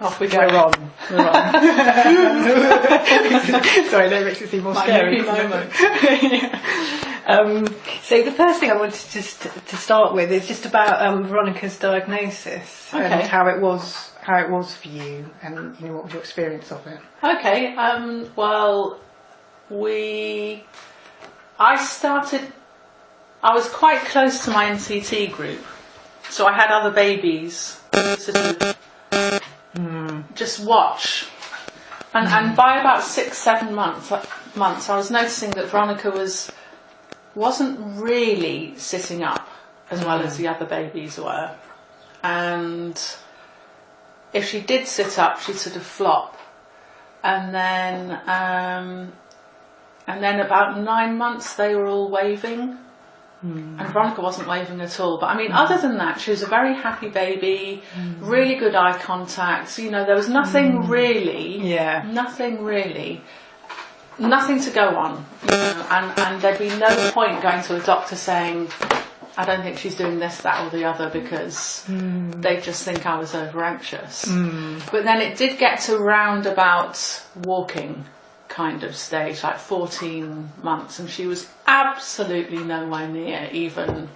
Off we go. We're on. Sorry, that makes it seem more scary. So the first thing I wanted to start with is just about Veronica's diagnosis and how it was for you, and what was your experience of it? Okay. I was quite close to my NCT group, so I had other babies sort of just watch, and by about 6-7 months, I was noticing that Veronica wasn't really sitting up as well as the other babies were, and if she did sit up, she'd sort of flop, and then about 9 months they were all waving. And Veronica wasn't waving at all. But I mean, other than that, she was a very happy baby, really good eye contact. There was nothing really, nothing to go on. And there'd be no point going to a doctor saying, I don't think she's doing this, that or the other, because they just think I was over anxious. But then it did get to round about walking kind of stage, like 14 months, and she was absolutely nowhere near even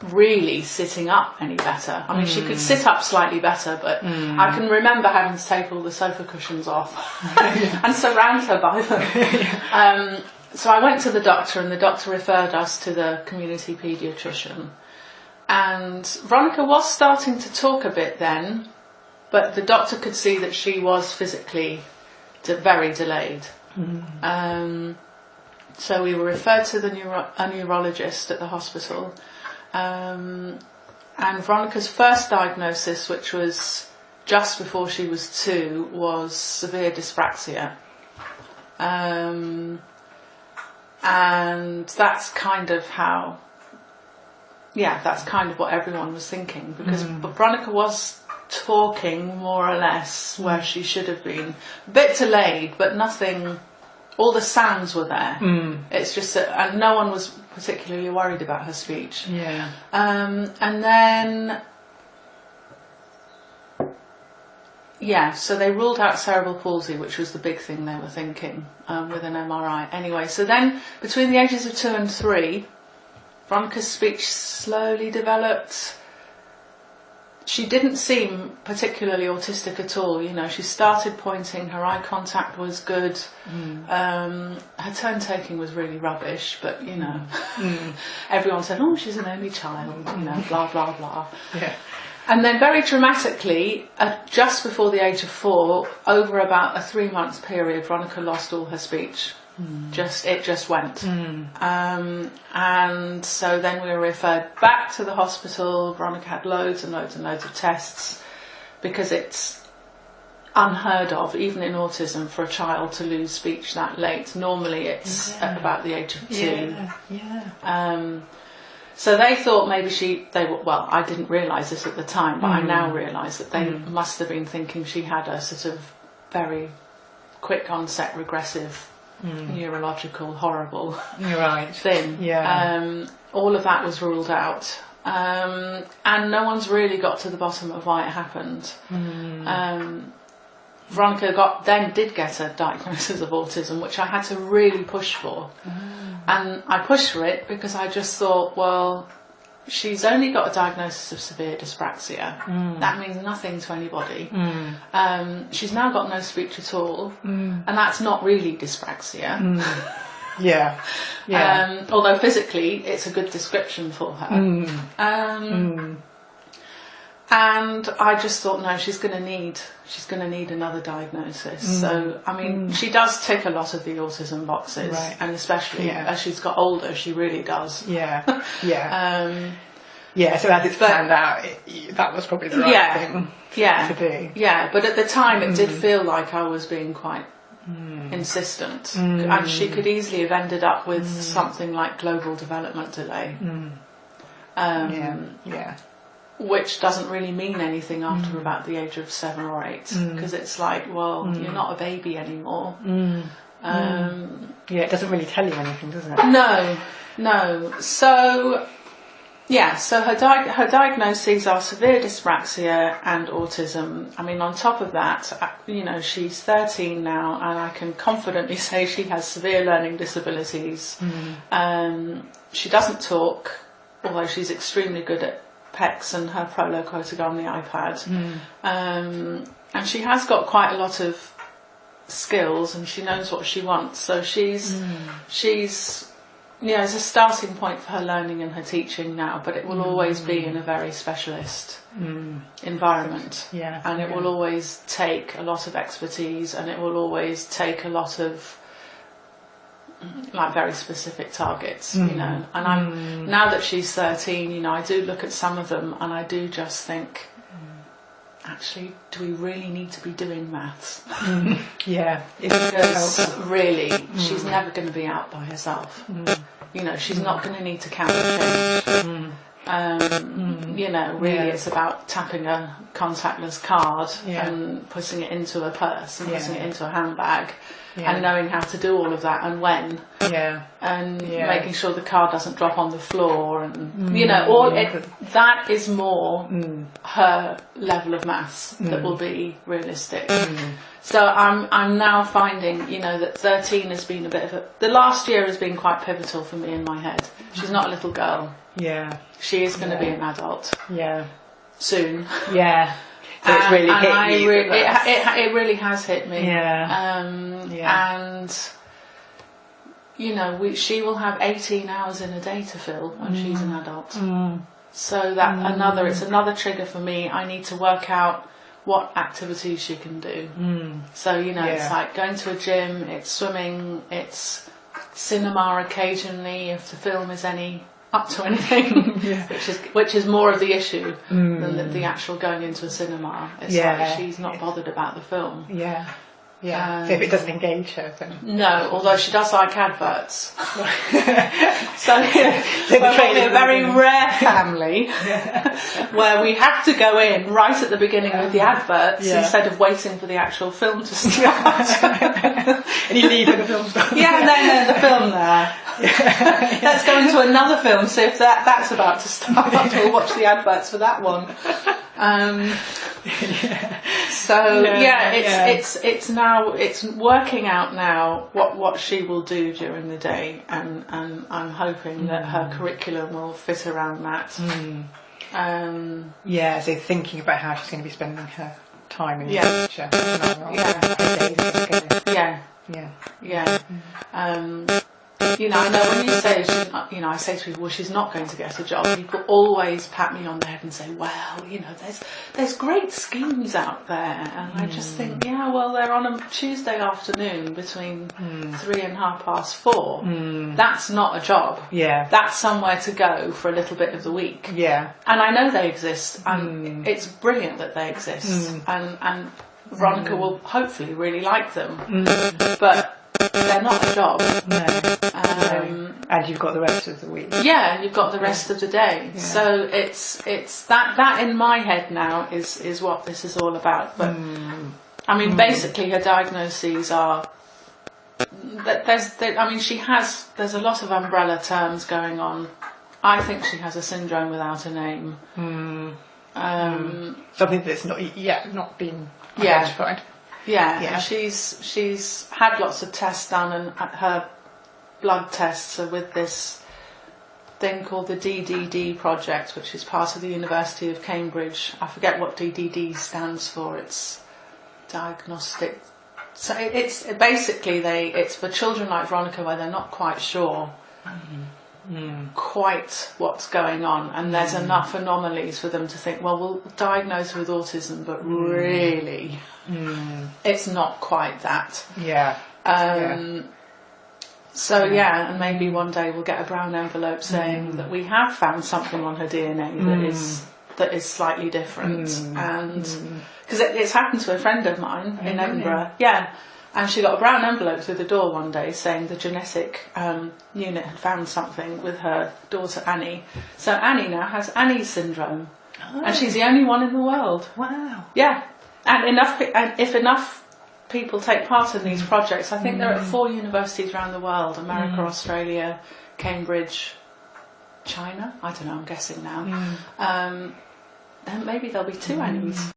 really sitting up any better. I mean, she could sit up slightly better, but I can remember having to take all the sofa cushions off and surround her by them. So I went to the doctor, and the doctor referred us to the community paediatrician, and Veronica was starting to talk a bit then, but the doctor could see that she was physically very delayed. So we were referred to a neurologist at the hospital, and Veronica's first diagnosis, which was just before she was 2, was severe dyspraxia, and that's kind of what everyone was thinking, because Veronica was talking more or less where she should have been, a bit delayed, but nothing, all the sounds were there. It's just that, and no one was particularly worried about her speech. And then so they ruled out cerebral palsy, which was the big thing they were thinking, with an MRI. Anyway, so then between the ages of 2 and 3, Veronica's speech slowly developed. She didn't seem particularly autistic at all. She started pointing, her eye contact was good, her turn taking was really rubbish, but everyone said, oh, she's an only child, blah blah blah. And then very dramatically, just before the age of 4, over about a 3-month period, Veronica lost all her speech. It just went. And so then we were referred back to the hospital. Veronica had loads and loads and loads of tests, because it's unheard of, even in autism, for a child to lose speech that late. Normally it's at about the age of 2. So they thought maybe I didn't realise this at the time, but I now realise that they must have been thinking she had a sort of very quick onset regressive neurological horrible thing. All of that was ruled out, and no one's really got to the bottom of why it happened. Veronica did get a diagnosis of autism, which I had to really push for, and I pushed for it because I just thought, well, she's only got a diagnosis of severe dyspraxia. That means nothing to anybody. She's now got no speech at all, and that's not really dyspraxia. Although physically it's a good description for her. And I just thought, no, she's going to need another diagnosis. So I mean, she does tick a lot of the autism boxes, and especially as she's got older, she really does. So as it's planned out, that was probably the right thing to do. But at the time it did feel like I was being quite insistent, and she could easily have ended up with something like global development delay. Which doesn't really mean anything after about the age of 7 or 8, because it's like, well, you're not a baby anymore. It doesn't really tell you anything, does it? No. So Yeah, so her diagnoses are severe dyspraxia and autism. I mean, on top of that, she's 13 now, and I can confidently say she has severe learning disabilities. She doesn't talk, although she's extremely good at PECs and her Prolo quota on the iPad. And she has got quite a lot of skills, and she knows what she wants. So she's it's a starting point for her learning and her teaching now, but it will always be in a very specialist environment. And it will always take a lot of expertise, and it will always take a lot of very specific targets, And I'm now that she's 13, I do look at some of them and I do just think, actually, do we really need to be doing maths? Because really, she's never going to be out by herself. She's not going to need to count the change. Really it's about tapping a contactless card and putting it into a purse and putting it into a handbag and knowing how to do all of that and when. And making sure the card doesn't drop on the floor and that is more her level of maths that will be realistic. So I'm now finding that 13 has been the last year has been quite pivotal for me in my head. She's not a little girl. She is going to be an adult soon. So it's really hit you. It really has hit me. And she will have 18 hours in a day to fill when she's an adult. So that it's another trigger for me. I need to work out what activities she can do. So it's like going to a gym, it's swimming, it's cinema occasionally if the film is up to anything, which is more of the issue than the actual going into a cinema. It's like she's not bothered about the film. So if it doesn't engage her, then no. Although she does like adverts. So we're a very rare family where we have to go in right at the beginning with the adverts instead of waiting for the actual film to start. And you leave when the film starts. And then the film there. Let's go into another film, see if that's about to start. We'll watch the adverts for that one. It's working out now what she will do during the day, and I'm hoping that her curriculum will fit around that. So thinking about how she's going to be spending her time in the future. I know when you say, I say to people, well, she's not going to get a job. People always pat me on the head and say, well, there's great schemes out there. And I just think, they're on a Tuesday afternoon between 3 and 4:30. That's not a job. That's somewhere to go for a little bit of the week. And I know they exist, and it's brilliant that they exist. And Veronica will hopefully really like them. But they're not a job. And you've got the rest of the week. You've got the rest of the day. So it's that in my head now is what this is all about. But I mean, basically, her diagnoses are there's a lot of umbrella terms going on. I think she has a syndrome without a name. Something that's not been identified. She's had lots of tests done, and her blood tests are with this thing called the DDD project, which is part of the University of Cambridge. I forget what DDD stands for. It's diagnostic. So it's basically it's for children like Veronica where they're not quite sure quite what's going on, and there's enough anomalies for them to think, well, we'll diagnose her with autism, but really it's not quite that. And maybe one day we'll get a brown envelope saying that we have found something on her DNA that is slightly different. And because it's happened to a friend of mine in Edinburgh, and she got a brown envelope through the door one day saying the genetic unit had found something with her daughter Annie. So Annie now has Annie's syndrome, and she's the only one in the world. Wow. And if enough people take part in these projects, I think they're at 4 universities around the world: America, Australia, Cambridge, China, I don't know, I'm guessing now, then maybe there'll be two enemies.